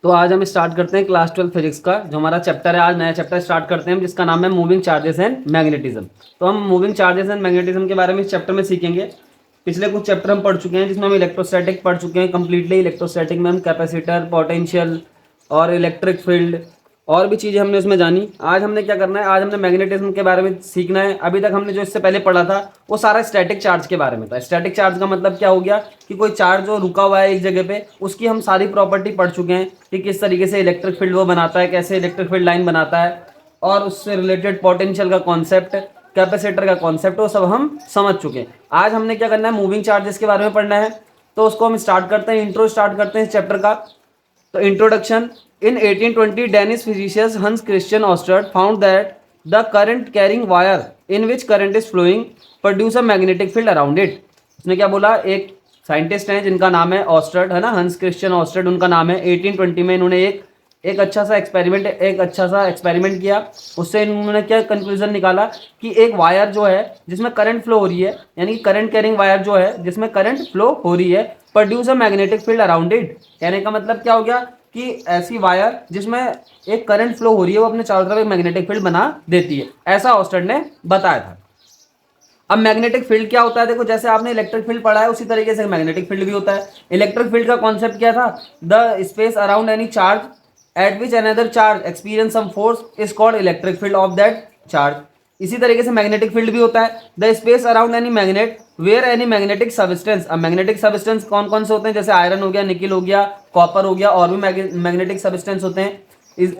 तो आज हम स्टार्ट करते हैं क्लास 12 फिजिक्स का जो हमारा चैप्टर है। आज नया चैप्टर स्टार्ट करते हैं हम, जिसका नाम है मूविंग चार्जेस एंड मैग्नेटिज्म। तो हम मूविंग चार्जेस एंड मैग्नेटिज्म के बारे में इस चैप्टर में सीखेंगे। पिछले कुछ चैप्टर हम पढ़ चुके हैं जिसमें हम इलेक्ट्रोस्टैटिक पढ़ चुके हैं कंप्लीटली। इलेक्ट्रोस्टैटिक में हम कैपेसिटर, पोटेंशियल और इलेक्ट्रिक फील्ड और भी चीज़ें हमने उसमें जानी। आज हमने क्या करना है, आज हमने मैग्नेटिज्म के बारे में सीखना है। अभी तक हमने जो इससे पहले पढ़ा था वो सारा स्टैटिक चार्ज के बारे में था। स्टैटिक चार्ज का मतलब क्या हो गया कि कोई चार्ज जो रुका हुआ है एक जगह पे, उसकी हम सारी प्रॉपर्टी पढ़ चुके हैं कि किस तरीके से इलेक्ट्रिक फील्ड वो बनाता है, कैसे इलेक्ट्रिक फील्ड लाइन बनाता है, और उससे रिलेटेड पोटेंशियल का कॉन्सेप्ट, कैपेसिटर का कॉन्सेप्ट, वो सब हम समझ चुके हैं। आज हमने क्या करना है, मूविंग चार्जेस के बारे में पढ़ना है। तो उसको हम स्टार्ट करते हैं, इंट्रो स्टार्ट करते हैं इस चैप्टर का। तो introduction. In 1820, Danish physicist Hans Christian Ørsted found that the current carrying wire in which current is flowing produce a magnetic field around it. उसने क्या बोला, एक साइंटिस्ट हैं जिनका नाम है ऑस्टर्ड, है ना, हंस क्रिश्चियन ऑस्टर्ड उनका नाम है। 1820 में इन्होंने एक अच्छा सा एक्सपेरिमेंट किया। उससे इन्होंने क्या कंक्लूजन निकाला कि एक वायर जो है जिसमें करंट फ्लो हो रही है, यानी कि करंट कैरिंग वायर जो है जिसमें करंट फ्लो हो रही है, produce a magnetic field around it. कहने का मतलब क्या हो गया कि ऐसी वायर जिसमें एक करंट फ्लो हो रही है वो अपने चारों तरफ एक मैग्नेटिक फील्ड बना देती है, ऐसा ऑस्टर्ड ने बताया था। अब मैग्नेटिक फील्ड क्या होता है, देखो जैसे आपने इलेक्ट्रिक फील्ड पढ़ा है उसी तरीके से मैग्नेटिक फील्ड भी होता है। इलेक्ट्रिक फील्ड का कॉन्सेप्ट क्या था, the space around any charge at which another charge experience some force is called electric field of that charge. इसी तरीके से मैग्नेटिक फील्ड भी होता है, the space around any magnet where any magnetic substance. अब magnetic substance कौन कौन से होते हैं, जैसे आयरन हो गया, निकिल हो गया, कॉपर हो गया, और भी मैग्नेटिक सब्सटेंस होते हैं। Is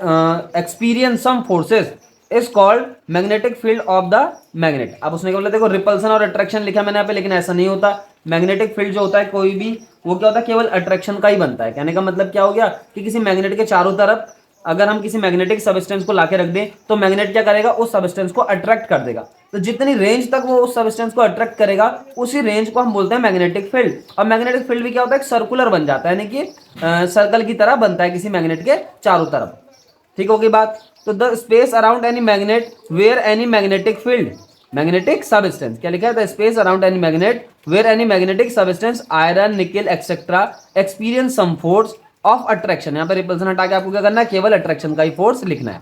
experience some forces is called magnetic field of the magnet. अब उसने क्या बोला, देखो रिपल्सन और अट्रैक्शन लिखा मैंने यहाँ पे, लेकिन ऐसा नहीं होता। मैग्नेटिक फील्ड जो होता है कोई भी, वो क्या होता है, केवल अट्रैक्शन का ही बनता है। कहने का मतलब क्या हो गया कि किसी मैग्नेट के चारों तरफ अगर हम किसी मैग्नेटिक सब्सटेंस को लाके रख दें तो मैग्नेट क्या करेगा, उस सब्सटेंस को अट्रैक्ट कर देगा। तो जितनी रेंज तक वो उस सब्सटेंस को अट्रैक्ट करेगा उसी रेंज को हम बोलते हैं मैग्नेटिक फील्ड। और मैग्नेटिक फील्ड भी क्या होता है, एक सर्कुलर बन जाता है, यानी कि सर्कल की तरह बनता है किसी मैग्नेट के चारों तरफ। ठीक होगी बात। तो the space around any magnet where any magnetic field, magnetic substance क्या लिखा है, the space around any magnet where any magnetic substance iron, nickel etcetera experience some force of attraction. यहाँ पर रिपल्सन हटा के आपको क्या करना है, केवल अट्रैक्शन का ही फोर्स लिखना है।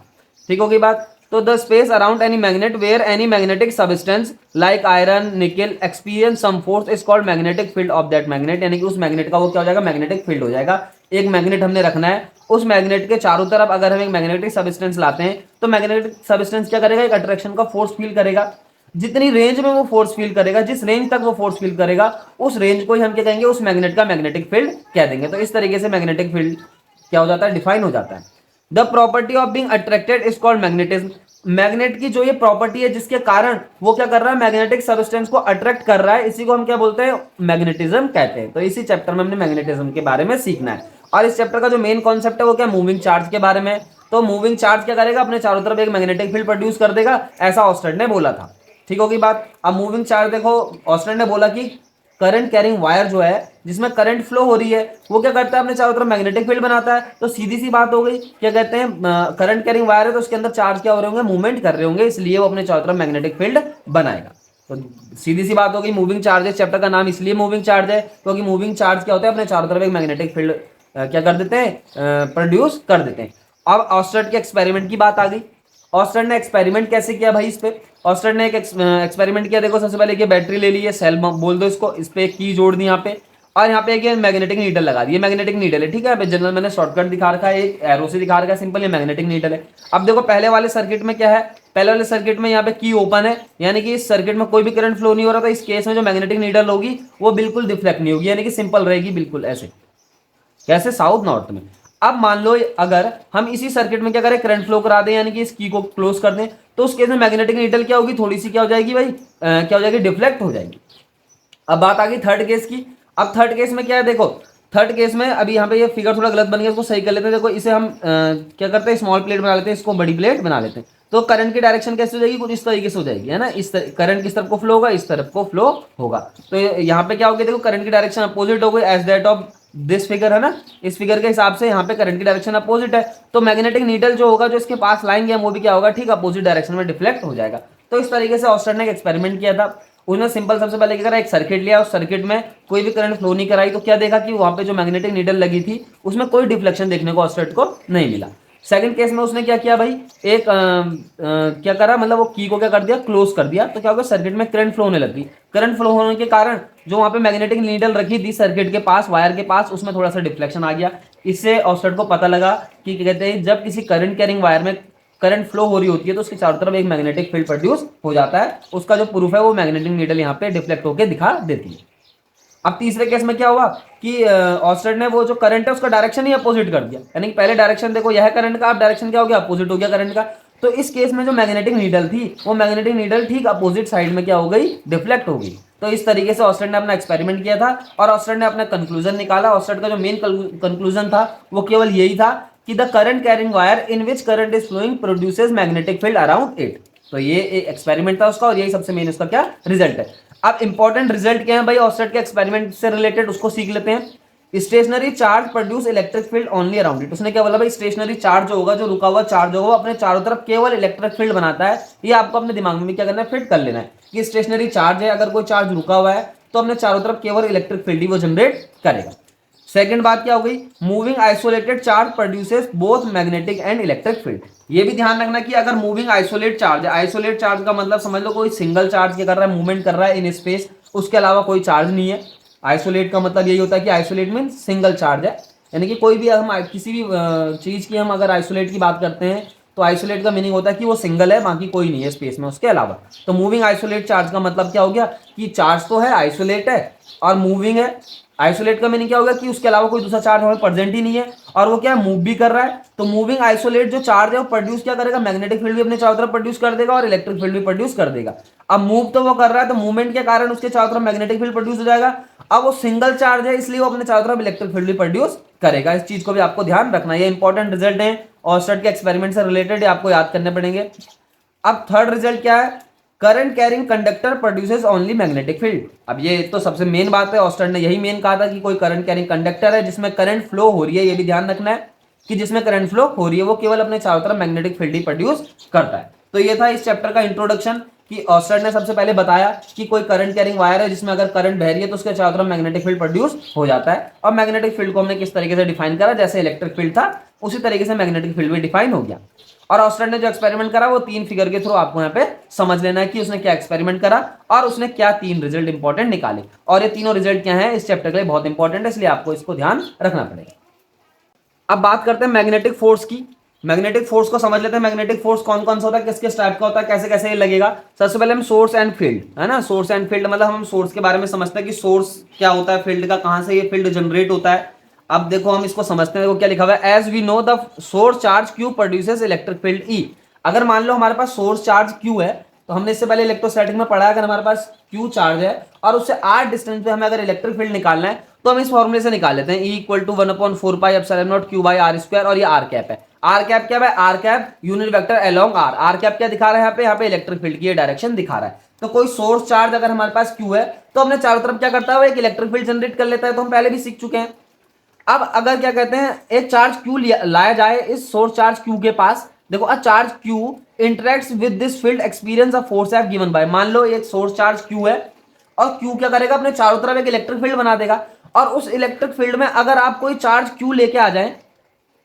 ठीक होगी बात। तो the space around any magnet where any magnetic substance like iron, nickel experience some force is called magnetic field of that magnet. यानी कि उस मैग्नेट का वो क्या हो जाएगा, मैग्नेटिक फील्ड हो जाएगा। एक मैग्नेट हमने रखना है, उस मैग्नेट के चारों तरफ अगर हम एक मैग्नेटिक सब्सटेंस लाते हैं तो मैग्नेटिक सब्सटेंस क्या करेगा, एक अट्रैक्शन का फोर्स फील करेगा। जितनी रेंज में वो फोर्स फील करेगा, जिस रेंज तक वो फोर्स फील करेगा, उस रेंज को ही हम क्या कहेंगे, उस मैग्नेट का मैग्नेटिक फील्ड कह देंगे। तो इस तरीके से मैग्नेटिक फील्ड क्या हो जाता है, डिफाइन हो जाता है। The property of being attracted is called magnetism. Magnet की जो ये प्रॉपर्टी है जिसके कारण वो क्या कर रहा है, मैग्नेटिक सब्सटेंस को अट्रैक्ट कर रहा है, इसी को हम क्या बोलते हैं, मैग्नेटिज्म कहते हैं। तो इसी चैप्टर में हमने मैग्नेटिज्म के बारे में सीखना है। और इस चैप्टर का जो मेन कॉन्सेप्ट है वो क्या, मूविंग चार्ज के बारे में। तो मूविंग चार्ज क्या करेगा, अपने चारों तरफ एक मैग्नेटिक फील्ड प्रोड्यूस कर देगा, ऐसा ऑस्टर्ड ने बोला था। ठीक होगी बात। अब मूविंग चार्ज देखो, ऑस्टर्ड ने बोला कि करंट कैरिंग वायर जो है जिसमें करंट फ्लो हो रही है वो क्या करता है, अपने चारों तरफ मैग्नेटिक फील्ड बनाता है। तो सीधी सी बात हो गई, क्या कहते हैं, करंट कैरिंग वायर है तो उसके अंदर चार्ज क्या हो रहे होंगे, मूवमेंट कर रहे होंगे, इसलिए वो अपने चारों तरफ मैग्नेटिक फील्ड बनाएगा। तो सीधी सी बात हो गई, मूविंग चार्ज है, चैप्टर का नाम इसलिए मूविंग चार्ज है क्योंकि मूविंग चार्ज क्या होता है, अपने चारों तरफ एक मैग्नेटिक फील्ड क्या कर देते हैं, प्रोड्यूस कर देते हैं। अब ऑस्टर्ड के एक्सपेरिमेंट की बात आ गई। ऑस्टर्ड ने एक्सपेरिमेंट कैसे किया भाई, इस पे ऑस्टर्ड ने एक एक्सपेरिमेंट किया। देखो सबसे पहले बैटरी ले ली है, सेल बोल दो इसको, इस पे की जोड़ दी यहाँ पे, और यहाँ पे एक मैग्नेटिक नीडल लगा दी। मैग्नेटिक नीडल है, ठीक है, जनरल मैंने शॉर्टकट दिखा रखा है, एक एरो से दिखा रखा है सिंपल, ये मैग्नेटिक नीडल है। अब देखो पहले वाले सर्किट में क्या है, पहले वाले सर्किट में यहाँ पे की ओपन है, यानी कि इस सर्किट में कोई भी करंट फ्लो नहीं हो रहा था। इस केस में जो मैग्नेटिक नीडल होगी वो बिल्कुल डिफ्लेक्ट नहीं होगी, यानी कि सिंपल रहेगी, बिल्कुल ऐसे, कैसे, साउथ नॉर्थ में। अब मान लो अगर हम इसी सर्किट में क्या करें, करंट फ्लो करा दें, यानी कि इस की को क्लोज कर दें, तो उस केस में मैग्नेटिक नीडल क्या होगी, थोड़ी सी क्या हो जाएगी भाई, क्या हो जाएगी, डिफ्लेक्ट हो जाएगी। अब बात आ गई थर्ड केस की। अब थर्ड केस में क्या है, देखो थर्ड केस में अभी यहाँ पे ये फिगर थोड़ा गलत बन गया, इसको सही कर लेते हैं। देखो इसे हम क्या करते हैं, स्मॉल प्लेट बना लेते हैं, इसको बड़ी प्लेट बना लेते हैं। तो करंट की डायरेक्शन कैसे हो जाएगी, कुछ इस तरीके से हो जाएगी, है ना, इस करंट किस तरफ को फ्लो होगा, इस तरफ को फ्लो होगा। तो यहाँ पे क्या होगी, देखो करंट की डायरेक्शन अपोजिट हो गई as that of this figure, है ना, इस फिगर के हिसाब से यहाँ पे करंट की डायरेक्शन अपोजिट है। तो मैग्नेटिक नीडल जो होगा, जो इसके पास लाएंगे वो भी क्या होगा, ठीक अपोजिट डायरेक्शन में डिफ्लेक्ट हो जाएगा। तो इस तरीके से ऑस्टर्ड ने एक एक्सपेरिमेंट किया था। उसने सिंपल सबसे पहले क्या करा, एक सर्किट लिया, उस सर्किट में कोई भी करंट फ्लो नहीं कराई, तो क्या देखा कि वहां पे जो मैग्नेटिक नीडल लगी थी उसमें कोई डिफ्लेक्शन देखने को ऑस्टेट को नहीं मिला। सेकंड केस में उसने क्या किया भाई, एक क्या करा, मतलब वो की को क्या कर दिया, क्लोज कर दिया, तो क्या होगा, सर्किट में करंट फ्लो होने लगी। करंट फ्लो होने के कारण जो वहां पे मैग्नेटिक नीडल रखी थी सर्किट के पास, वायर के पास, उसमें थोड़ा सा डिफ्लेक्शन आ गया। इससे ऑस्टेट को पता लगा कि क्या कहते हैं, जब किसी करंट कैरिंग वायर में करंट फ्लो हो रही होती है तो उसके चारों तरफ एक मैग्नेटिक फील्ड प्रोड्यूस हो जाता है। उसका जो प्रूफ है वो मैग्नेटिक नीडल यहाँ पे डिफ्लेक्ट होकर दिखा देती है। अब तीसरे केस में क्या हुआ कि ऑस्टेट ने वो जो करंट है उसका डायरेक्शन ही अपोजिट कर दिया, यानी कि पहले डायरेक्शन देखो यह करंट का, अब डायरेक्शन क्या हो गया, अपोजिट हो गया करंट का। तो इस केस में जो मैग्नेटिक नीडल थी वो मैग्नेटिक नीडल ठीक अपोजिट साइड में क्या हो गई, डिफ्लेक्ट हो गई। तो इस तरीके से ऑस्टेट ने अपना एक्सपेरिमेंट किया था और ऑस्टेट ने अपना कंक्लूजन निकाला। ऑस्टेट का जो मेन कंक्लूजन था वो केवल यही था कि the current carrying wire in which current is flowing produces magnetic field around it. तो ये एक एक्सपेरिमेंट था उसका और यही सबसे मेन उसका क्या रिजल्ट है। अब इंपॉर्टेंट रिजल्ट क्या है भाई ऑस्टेट के एक्सपेरिमेंट से रिलेटेड, उसको सीख लेते हैं। Stationary charge produce electric field only around it. उसने क्या बोला भाई, स्टेशनरी चार्ज जो होगा, जो रुका हुआ चार्ज होगा, वो अपने चारों तरफ केवल इलेक्ट्रिक फील्ड बनाता है। ये आपको अपने दिमाग में क्या करना है, फिट कर लेना है कि स्टेशनरी चार्ज है, अगर कोई चार्ज रुका हुआ है तो अपने चारों तरफ केवल इलेक्ट्रिक फील्ड ही वो जनरेट करेगा। सेकंड बात क्या हो गई, moving isolated charge produces both magnetic and electric field. ये भी ध्यान रखना कि अगर मूविंग आइसोलेट चार्ज है, आइसोलेट चार्ज का मतलब समझ लो कोई सिंगल चार्ज क्या कर रहा है, मूवमेंट कर रहा है इन स्पेस, उसके अलावा कोई चार्ज नहीं है। आइसोलेट का मतलब यही होता है कि आइसोलेट मीन सिंगल चार्ज है, यानी कि कोई भी हम किसी भी चीज की हम अगर आइसोलेट की बात करते हैं तो आइसोलेट का मीनिंग होता है कि वो सिंगल है, बाकी कोई नहीं है स्पेस में उसके अलावा। तो मूविंग आइसोलेट चार्ज का मतलब क्या हो गया कि चार्ज तो है, आइसोलेट है और मूविंग है। आइसोलेट का मीनिंग क्या होगा कि उसके अलावा कोई दूसरा चार्ज हमें प्रेजेंट ही नहीं है और वो क्या मूव भी कर रहा है। तो मूविंग आइसोलेट जो चार्ज है वो प्रोड्यूस क्या करेगा, मैग्नेटिक फील्ड भी अपने चारों तरफ प्रोड्यूस कर देगा और इलेक्ट्रिक फील्ड भी प्रोड्यूस कर देगा। अब मूव तो वो कर रहा है, तो मूवमेंट के कारण उसके चारों तरफ मैग्नेटिक फील्ड प्रोड्यूस हो जाएगा। अब वो सिंगल चार्ज है इसलिए वो अपने चारों तरफ इलेक्ट्रिक फील्ड भी प्रोड्यूस करेगा। इस चीज को भी आपको ध्यान रखना, ये इंपॉर्टेंट रिजल्ट है ऑस्टेट के एक्सपेरिमेंट से रिलेटेड, आपको याद करने पड़ेंगे। अब थर्ड रिजल्ट क्या है, current carrying conductor produces only magnetic field. अब ये तो सबसे मेन बात है, ऑस्टेट ने यही मेन कहा था कि कोई करंट कैरिंग कंडक्टर है जिसमें करंट फ्लो हो रही है, ये भी ध्यान रखना है कि जिसमें करंट फ्लो हो रही है वो केवल अपने चारों तरफ मैग्नेटिक फील्ड ही प्रोड्यूस करता है। तो ये था इस चैप्टर का इंट्रोडक्शन कि ऑस्टेट ने सबसे पहले बताया कि कोई करंट कैरिंग वायर है जिसमें अगर करंट बह रही है तो उसके चारों तरफ मैग्नेटिक फील्ड प्रोड्यूस हो जाता है। और मैग्नेटिक फील्ड को हमने किस तरीके से डिफाइन करा, जैसे इलेक्ट्रिक फील्ड था उसी तरीके से मैग्नेटिक फील्ड भी डिफाइन हो गया। और ऑस्टेट ने जो एक्सपेरिमेंट करा वो 3 फिगर के थ्रू आपको यहाँ पे समझ लेना है कि उसने क्या एक्सपेरिमेंट करा और उसने क्या 3 रिजल्ट इंपॉर्टेंट निकाले। और ये तीनों रिजल्ट क्या है इस चैप्टर के लिए बहुत इंपॉर्टेंट है, इसलिए आपको इसको ध्यान रखना पड़ेगा। अब बात करते हैं मैग्नेटिक फोर्स की। मैग्नेटिक फोर्स को समझ लेते हैं, मैग्नेटिक फोर्स कौन कौन सा होता है, किस किस टाइप का होता है, कैसे कैसे ये लगेगा। सबसे पहले हम सोर्स एंड फील्ड, है ना, सोर्स एंड फील्ड मतलब हम सोर्स के बारे में समझते हैं कि सोर्स क्या होता है फील्ड का, कहां से ये फील्ड जनरेट होता है। अब देखो हम इसको समझते हैं, देखो क्या लिखा हुआ है, as we know the source charge Q produces electric field E. अगर मान लो हमारे पास सोर्स चार्ज क्यू है, तो हमने इससे पहले इलेक्ट्रोस्टैटिक में पढ़ा, अगर हमारे पास क्यू चार्ज है और उससे आर डिस्टेंस पे हमें अगर इलेक्ट्रिक फील्ड निकालना है तो हम इस फॉर्मूले से निकाल लेते हैं, E equal to 1/4 epsilon naught Q by R square. और ये आर कैप है, आर कैप क्या है, R cap unit vector along R. R cap क्या दिखा रहा है यहाँ पे इलेक्ट्रिक फील्ड की डायरेक्शन दिखा रहा है। तो कोई सोर्स चार्ज अगर हमारे पास Q है तो हमने चारों तरफ क्या करता है, वो एक इलेक्ट्रिक फील्ड जनरेट कर लेता है, तो हम पहले भी सीख चुके हैं। अब अगर क्या कहते हैं एक चार्ज Q लाया जाए इस सोर्स चार्ज Q के पास, देखो a charge Q interacts with this field experience a force F given by. मान लो एक सोर्स चार्ज Q है और Q क्या करेगा, अपने चारों तरफ एक इलेक्ट्रिक फील्ड बना देगा। और उस इलेक्ट्रिक फील्ड में अगर आप कोई चार्ज Q लेके आ जाए,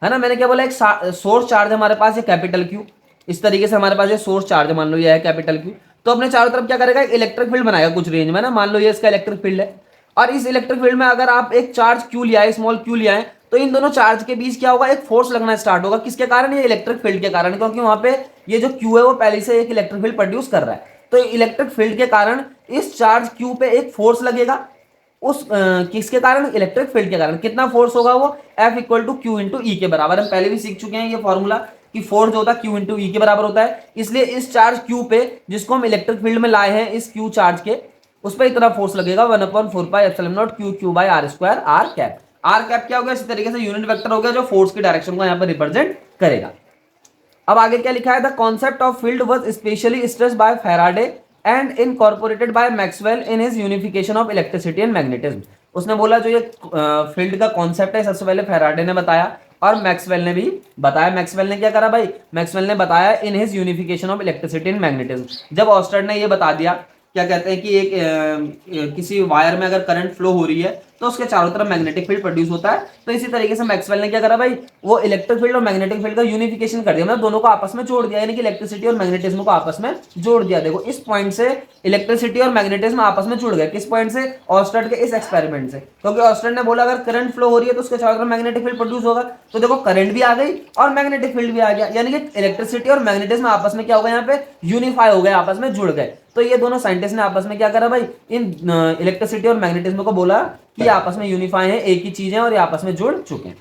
है ना, मैंने क्या बोला, एक सोर्स चार्ज हमारे पास है कैपिटल Q, इस तरीके से हमारे पास ये सोर्स चार्ज मान लो ये है कैपिटल Q, तो अपने चारों तरफ क्या करेगा, एक इलेक्ट्रिक फील्ड बनाएगा कुछ रेंज में ना, मान लो ये इसका इलेक्ट्रिक फील्ड है। और इस इलेक्ट्रिक फील्ड में अगर आप एक चार्ज Q लिया है, स्मॉल Q लिया है, तो इन दोनों चार्ज के बीच क्या होगा, एक फोर्स लगना स्टार्ट होगा। किसके कारण, ये इलेक्ट्रिक फील्ड के कारण, क्योंकि वहां पे ये जो Q है वो पहले से एक इलेक्ट्रिक फील्ड प्रोड्यूस कर रहा है। तो इलेक्ट्रिक फील्ड के कारण इस चार्ज Q पे एक फोर्स लगेगा, उस किसके कारण, इलेक्ट्रिक फील्ड के कारण। कितना फोर्स होगा वो, F equal to Q into E के बराबर। हम पहले भी सीख चुके हैं ये फॉर्मूला कि फोर्स जो होता है Q इंटू ई के बराबर होता है। इसलिए इस चार्ज Q पे जिसको हम इलेक्ट्रिक फील्ड में लाए हैं, इस Q चार्ज के, उस पर इतना फोर्स लगेगा 1/4 pi epsilon naught Q by R square R cap. R cap क्या हो गया, इसी तरीके से यूनिट वेक्टर हो गया जो फोर्स की डायरेक्शन को यहाँ पर रिप्रेजेंट करेगा। अब आगे क्या लिखा है, the concept of field was specially stressed by Faraday and incorporated by Maxwell in his unification of electricity and magnetism. उसने बोला जो ये फील्ड का कॉन्सेप्ट है सबसे पहले फैराडे ने बताया और मैक्सवेल ने भी बताया। मैक्सवेल ने क्या करा भाई, मैक्सवेल ने बताया इन his unification of electricity and magnetism. जब ऑस्टेट ने ये बता दिया क्या कहते हैं कि एक किसी वायर में अगर करंट फ्लो हो रही है तो उसके चारों तरफ मैग्नेटिक फील्ड प्रोड्यूस होता है। तो इसी तरीके से मैक्सवेल ने क्या करा भाई, वो इलेक्ट्रिक फील्ड और मैग्नेटिक फील्ड का यूनिफिकेशन कर दिया, मतलब दोनों को आपस में जोड़ दिया, यानी कि इलेक्ट्रिसिटी और मैग्नेटिज्म को आपस में जोड़ दिया। देखो इस पॉइंट से इलेक्ट्रिसिटी और मैग्नेटिज्म आपस में जुड़ गए, किस पॉइंट से, ऑस्टर्ड के इस एक्सपेरिमेंट से, क्योंकि ऑस्टर्ड ने बोला अगर करंट फ्लो हो रही है तो उसके चारों तरफ मैग्नेटिक फील्ड प्रोड्यूस होगा। तो देखो करंट भी आ गई और मैग्नेटिक फील्ड भी आ गया, यानी कि इलेक्ट्रिसिटी और मैग्नेटिज्म आपस में क्या हो गया, यहाँ पे यूनिफाई हो गए, आपस में जुड़ गए। तो ये दोनों साइंटिस्ट ने आपस में क्या करा भाई, इन इलेक्ट्रिसिटी और मैग्नेटिज्म को बोला कि आपस में यूनिफाई है, एक ही चीज है और ये आपस में जुड़ चुके हैं।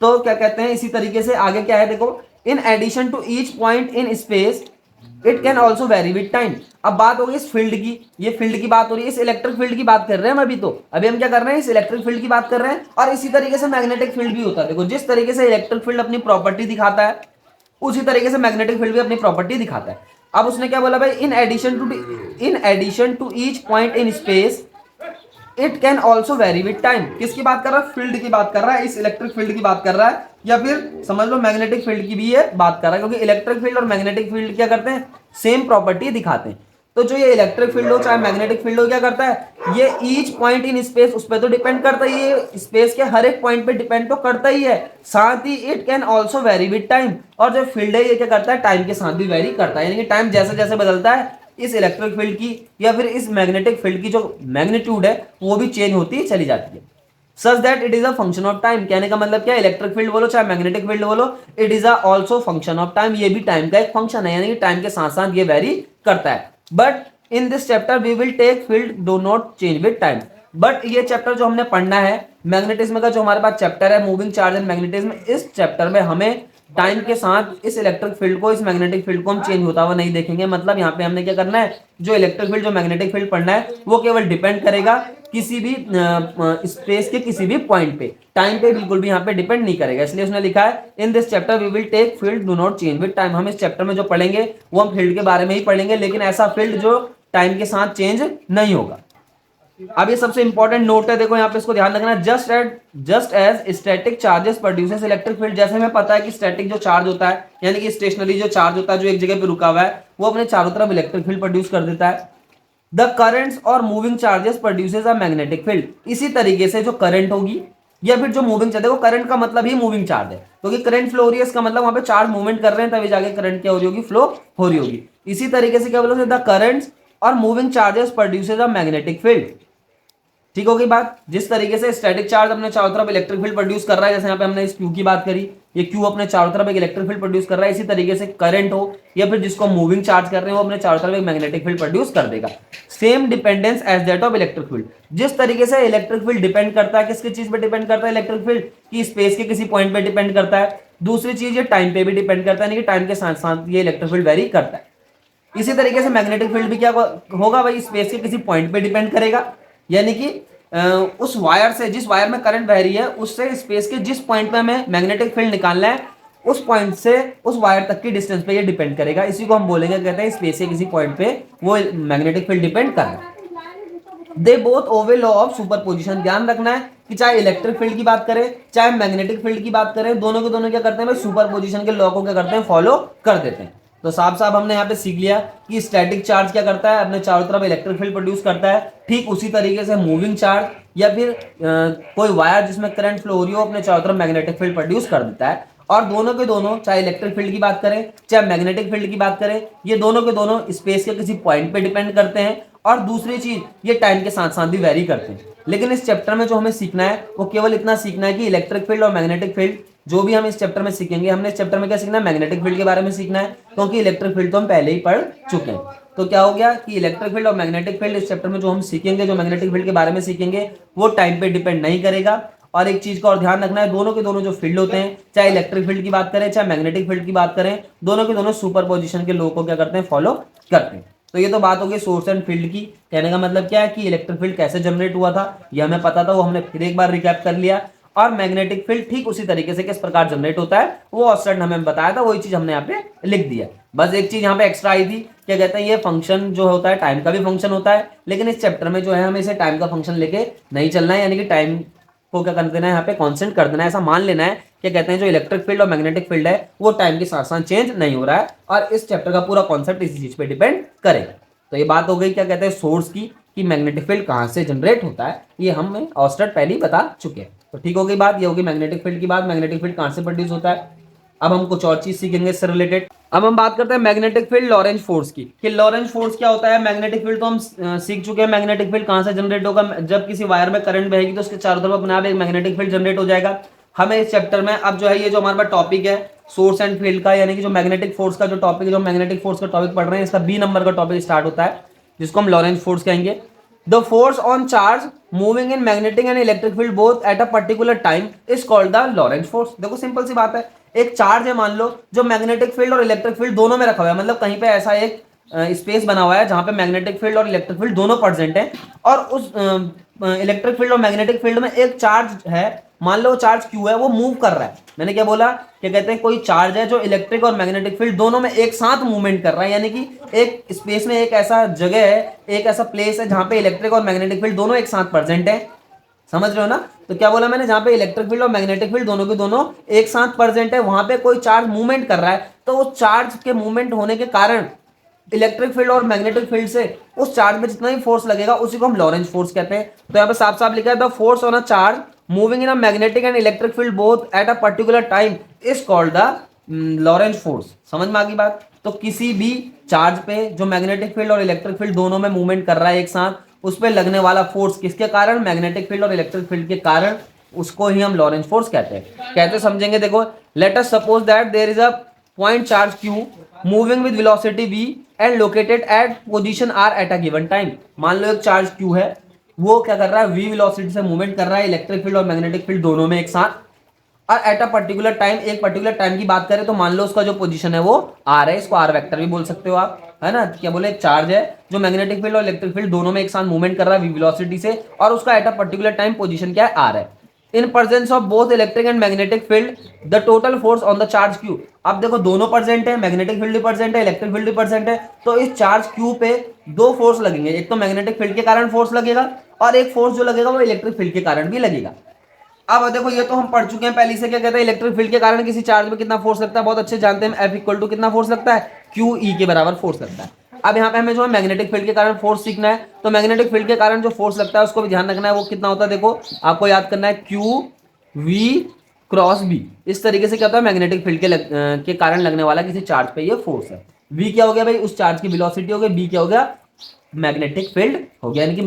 तो क्या कहते हैं, इसी तरीके से आगे क्या है, देखो in addition to each point in space it can also vary with time. अब बात हो गई इस फील्ड की, ये फील्ड की बात हो रही है, इस इलेक्ट्रिक फील्ड की बात कर रहे हैं हम अभी हम क्या कर रहे हैं, इस इलेक्ट्रिक फील्ड की बात कर रहे हैं। और इसी तरीके से मैग्नेटिक फील्ड भी होता है। देखो जिस तरीके से इलेक्ट्रिक फील्ड अपनी प्रॉपर्टी दिखाता है उसी तरीके से मैग्नेटिक फील्ड भी अपनी प्रॉपर्टी दिखाता है। अब उसने क्या बोला भाई, in addition to each point in space it can also vary with time. किसकी बात कर रहा है, फील्ड की बात कर रहा है, इस इलेक्ट्रिक फील्ड की बात कर रहा है, या फिर समझ लो मैग्नेटिक फील्ड की भी ये बात कर रहा है, क्योंकि इलेक्ट्रिक फील्ड और मैग्नेटिक फील्ड क्या करते हैं, सेम प्रॉपर्टी दिखाते हैं। तो जो ये इलेक्ट्रिक फील्ड हो चाहे मैग्नेटिक फील्ड हो, क्या करता है, ये ईच पॉइंट इन स्पेस, उस पर तो डिपेंड करता ही है, स्पेस के हर एक पॉइंट पे डिपेंड तो करता ही है, साथ ही it can also vary with time. और जो फील्ड है ये क्या करता है, टाइम के साथ भी वेरी करता है, यानी कि टाइम जैसे जैसे बदलता है इस इलेक्ट्रिक फील्ड की या फिर इस मैग्नेटिक फील्ड की जो मैग्नीट्यूड है वो भी चेंज होती चली जाती है। Such that it is a function of time. कहने का मतलब क्या है, इलेक्ट्रिक फील्ड बोलो चाहे मैग्नेटिक फील्ड बोलो, it is also function of time, ये भी टाइम का एक फंक्शन है, यानी कि टाइम के साथ साथ ये वेरी करता है। But in this chapter we will take field do not change with time. But ये चैप्टर जो हमने पढ़ना है मैग्नेटिज्म का, जो हमारे पास चैप्टर है मूविंग चार्ज एंड मैग्नेटिज्म, इस चैप्टर में हमें टाइम के साथ इस इलेक्ट्रिक फील्ड को, इस मैग्नेटिक फील्ड को हम चेंज होता हुआ नहीं देखेंगे। मतलब यहाँ पे हमने क्या करना है, जो इलेक्ट्रिक फील्ड जो मैग्नेटिक फील्ड पढ़ना है वो केवल डिपेंड करेगा किसी भी स्पेस के किसी भी पॉइंट पे, टाइम पे बिल्कुल भी यहाँ पे डिपेंड नहीं करेगा। इसलिए उसने लिखा है in this chapter we will take field do not change with time. हम इस चैप्टर में जो पढ़ेंगे वो हम फील्ड के बारे में ही पढ़ेंगे, लेकिन ऐसा फील्ड जो टाइम के साथ चेंज नहीं होगा। अब ये सबसे इंपॉर्टेंट नोट है, देखो यहाँ पे इसको ध्यान रखना, just as static charges produces electric field. जैसे हमें पता है कि स्टैटिक जो चार्ज होता है, यानी कि स्टेशनरी जो चार्ज होता है जो एक जगह पे रुका हुआ है, वो अपने चारों तरफ इलेक्ट्रिक फील्ड प्रोड्यूस कर देता है। द करंट्स और moving charges produces a magnetic field. इसी तरीके से जो करंट होगी या फिर जो मूविंग चार्ज, देखो करंट का मतलब ही मूविंग चार्ज है, क्योंकि करंट फ्लो हो रही है इसका मतलब वहां पे चार्ज मूवमेंट कर रहे हैं, तभी जाके करंट क्या हो रही होगी, फ्लो हो रही होगी। इसी तरीके से क्या बोलोगे, द करंट्स और moving charges produces a magnetic field. ठीक होगी बात। जिस तरीके से स्टैटिक चार्ज अपने चारों तरफ इलेक्ट्रिक फील्ड प्रोड्यूस कर रहा है, जैसे यहाँ पे हमने इस क्यू की बात करी, ये क्यू अपने चारों तरफ एक इलेक्ट्रिक फील्ड प्रोड्यूस कर रहा है, इसी तरीके से करंट हो या फिर जिसको मूविंग चार्ज कर रहे हैं वो अपने चारों तरफ एक मैग्नेटिक फील्ड प्रोड्यूस कर देगा। Same dependence as that of electric field. जिस तरीके से इलेक्ट्रिक फील्ड डिपेंड करता है, किसकी चीज पे डिपेंड करता है, इलेक्ट्रिक फील्ड की स्पेस के किसी पॉइंट पे डिपेंड करता है। दूसरी चीज ये टाइम पे भी डिपेंड करता है, यानी कि टाइम के साथ साथ ये इलेक्ट्रिक फील्ड वेरी करता है। इसी तरीके से मैग्नेटिक फील्ड भी क्या होगा भाई, स्पेस के किसी पॉइंट पे डिपेंड करेगा, यानी कि उस वायर से, जिस वायर में करंट बह रही है उससे स्पेस के जिस पॉइंट पे हमें मैग्नेटिक फील्ड निकालना है उस पॉइंट से उस वायर तक की डिस्टेंस पे ये डिपेंड करेगा। इसी को हम बोलेंगे, कहते हैं स्पेस के किसी पॉइंट पे वो मैग्नेटिक फील्ड डिपेंड कर रहा है। They both obey law of superposition. ध्यान रखना है कि चाहे इलेक्ट्रिक फील्ड की बात करें चाहे मैग्नेटिक फील्ड की बात करें, दोनों के दोनों क्या करते हैं भाई, सुपरपोजिशन के लॉ को क्या करते हैं, फॉलो कर देते हैं। तो साफ साफ हमने यहाँ पे सीख लिया कि स्टैटिक चार्ज क्या करता है, अपने चारों तरफ इलेक्ट्रिक फील्ड प्रोड्यूस करता है। ठीक उसी तरीके से मूविंग चार्ज या फिर कोई वायर जिसमें करंट फ्लो हो रही हो अपने चारों तरफ मैग्नेटिक फील्ड प्रोड्यूस कर देता है। और दोनों के दोनों, चाहे इलेक्ट्रिक फील्ड की बात करें चाहे मैग्नेटिक फील्ड की बात करें, ये दोनों के दोनों स्पेस के किसी पॉइंट पे डिपेंड करते हैं। और दूसरी चीज, ये टाइम के साथ साथ भी वेरी करते हैं। लेकिन इस चैप्टर में जो हमें सीखना है वो केवल इतना सीखना है कि इलेक्ट्रिक फील्ड और मैग्नेटिक फील्ड जो भी हम इस चैप्टर में सीखेंगे, हमने इस चैप्टर में क्या सीखना है, मैग्नेटिक फील्ड के बारे में सीखना है, क्योंकि इलेक्ट्रिक फील्ड तो हम पहले ही पढ़ चुके हैं। तो क्या हो गया कि इलेक्ट्रिक फील्ड और मैग्नेटिक फील्ड इस चैप्टर में जो हम सीखेंगे, जो मैग्नेटिक फील्ड के बारे में सीखेंगे वो टाइम पे डिपेंड नहीं करेगा। और एक चीज का और ध्यान रखना है, दोनों के दोनों जो फील्ड होते हैं, चाहे इलेक्ट्रिक फील्ड की बात करें चाहे मैग्नेटिक फील्ड की बात करें, दोनों के दोनों सुपरपोजिशन के लॉ को क्या करते हैं, फॉलो करते हैं। तो ये तो बात होगी सोर्स एंड फील्ड की। कहने का मतलब क्या है कि इलेक्ट्रिक फील्ड कैसे जनरेट हुआ था ये हमें पता था, वो हमने फिर एक बार रिकैप कर लिया। और मैग्नेटिक फील्ड ठीक उसी तरीके से किस प्रकार जनरेट होता है वो ऑस्टर्ड ने हमें बताया था, वही चीज हमने यहाँ पे लिख दिया। बस एक चीज यहाँ पे एक्स्ट्रा आई थी, क्या कहते हैं, ये फंक्शन जो होता है टाइम का भी फंक्शन होता है, लेकिन इस चैप्टर में जो है हमें इसे टाइम का फंक्शन लेके नहीं चलना है, यानी कि टाइम को क्या कर देना है, यहाँ पे कांस्टेंट कर देना है, ऐसा मान लेना है। क्या कहते हैं, जो इलेक्ट्रिक फील्ड और मैग्नेटिक फील्ड है वो टाइम के साथ साथ चेंज नहीं हो रहा है। और इस चैप्टर का पूरा कॉन्सेप्ट इसी चीज पे डिपेंड करेगा। तो ये बात हो गई क्या कहते हैं सोर्स की, कि मैग्नेटिक फील्ड कहाँ से जनरेट होता है, ये हमें ऑस्टर्ड पहले ही बता चुके हैं। तो ठीक हो गई बात, ये होगी मैग्नेटिक फील्ड की बात, मैग्नेटिक फील्ड कहाँ से प्रोड्यूस होता है। अब हम कुछ और चीज सीखेंगे इससे रिलेटेड। अब हम बात करते हैं मैग्नेटिक फील्ड लॉरेंज फोर्स की, कि लॉरेंज फोर्स क्या होता है। मैग्नेटिक फील्ड तो हम सीख चुके हैं, मैग्नेटिक फील्ड कहां से जनरेट होगा, जब किसी वायर में करंट बहेगी तो उसके चारों तरफ अपने आप एक मैग्नेटिक फील्ड जनरेट हो जाएगा। हमें इस चैप्टर में अब जो है ये जो हमारे पास टॉपिक है सोर्स एंड फील्ड का, यानी कि जो मैग्नेटिक फोर्स का जो टॉपिक है, जो मैग्नेटिक फोर्स का टॉपिक पढ़ रहे हैं, इसका बी नंबर का टॉपिक स्टार्ट होता है, जिसको हम लॉरेंज फोर्स कहेंगे। The force on charge moving in magnetic and electric field both at a particular time is called the Lorentz force. देखो सिंपल सी बात है, एक चार्ज है मान लो जो मैग्नेटिक फील्ड और इलेक्ट्रिक फील्ड दोनों में रखा हुआ है, मतलब कहीं पे ऐसा एक स्पेस बना हुआ है जहां पे मैग्नेटिक फील्ड और इलेक्ट्रिक फील्ड दोनों प्रेजेंट है, और उस इलेक्ट्रिक फील्ड और मैग्नेटिक फील्ड में एक चार्ज है, मान लो चार्ज क्यू है, वो मूव कर रहा है। मैंने क्या बोला, क्या कहते हैं कोई चार्ज है जो इलेक्ट्रिक और मैग्नेटिक फील्ड दोनों में एक साथ मूवमेंट कर रहा है, यानी कि एक स्पेस में एक ऐसा जगह है, एक ऐसा प्लेस है जहां पे इलेक्ट्रिक और मैग्नेटिक फील्ड दोनों एक साथ प्रेजेंट है। समझ रहे हो ना। तो क्या बोला मैंने, जहां पे इलेक्ट्रिक फील्ड और मैग्नेटिक फील्ड दोनों के दोनों एक साथ प्रेजेंट है, वहां पे कोई चार्ज मूवमेंट कर रहा है, तो उस चार्ज के मूवमेंट होने के कारण इलेक्ट्रिक फील्ड और मैग्नेटिक फील्ड से उस चार्ज में जितना भी फोर्स लगेगा उसी को हम लॉरेंज फोर्स कहते हैं। तो यहाँ पे साफ साफ लिखा है the force on a charge moving in a magnetic and electric field both at a particular time is called the Lorentz force. समझ में आ गई बात। तो किसी भी चार्ज पे जो मैग्नेटिक फील्ड और इलेक्ट्रिक फील्ड दोनों में मूवमेंट कर रहा है एक साथ, उस पर लगने वाला फोर्स किसके कारण, मैग्नेटिक फील्ड और इलेक्ट्रिक फील्ड के कारण, उसको ही हम लॉरेंज फोर्स कहते हैं। कैसे समझेंगे, देखो let us suppose that there is a point charge q moving with velocity v and located at position r at a given time. मान लो एक चार्ज q है, वो क्या कर रहा है, v वेलोसिटी से मूवमेंट कर रहा है इलेक्ट्रिक फील्ड और मैग्नेटिक फील्ड दोनों में एक साथ, और एट अ पर्टिकुलर टाइम, एक पर्टिकुलर टाइम की बात करें तो मान लो उसका जो पोजीशन है वो r है, इसको r वेक्टर भी बोल सकते हो आप, है ना। क्या बोले, एक चार्ज है जो मैग्नेटिक फील्ड और इलेक्ट्रिक फील्ड दोनों में एक साथ मूवमेंट कर रहा है v वेलोसिटी से, और उसका eight a particular time position क्या है, r है। In presence of both electric and magnetic field the total force on the charge q। अब देखो दोनों प्रेजेंट है, मैग्नेटिक फील्ड भी प्रेजेंट है, इलेक्ट्रिक फील्ड भी प्रेजेंट है, तो इस चार्ज q पे दो फोर्स लगेंगे, एक तो मैग्नेटिक फील्ड के कारण फोर्स लगेगा, और एक फोर्स जो लगेगा वो इलेक्ट्रिक फील्ड के कारण भी लगेगा। अब देखो ये तो हम पढ़ चुके हैं पहले से, क्या कहते हैं इलेक्ट्रिक फील्ड के कारण किसी चार्ज में कितना फोर्स लगता है, बहुत अच्छे जानते हैं, F इक्वल टू कितना फोर्स लगता है, क्यू ई के बराबर फोर्स लगता है। अब यहाँ पे हमें जो है मैग्नेटिक फील्ड के कारण फोर्स सीखना है, तो मैग्नेटिक फील्ड के कारण जो फोर्स लगता है उसको भी ध्यान रखना है, वो कितना होता है, देखो आपको याद करना है, क्यू वी क्रॉस बी। इस तरीके से क्या होता है, मैग्नेटिक फील्ड के कारण लगने वाला किसी चार्ज पे ये फोर्स है। वी क्या हो गया भाई, उस चार्ज की वेलोसिटी हो गई, बी क्या हो गया, मैग्नेटिक फील्ड हो गया, यानी कि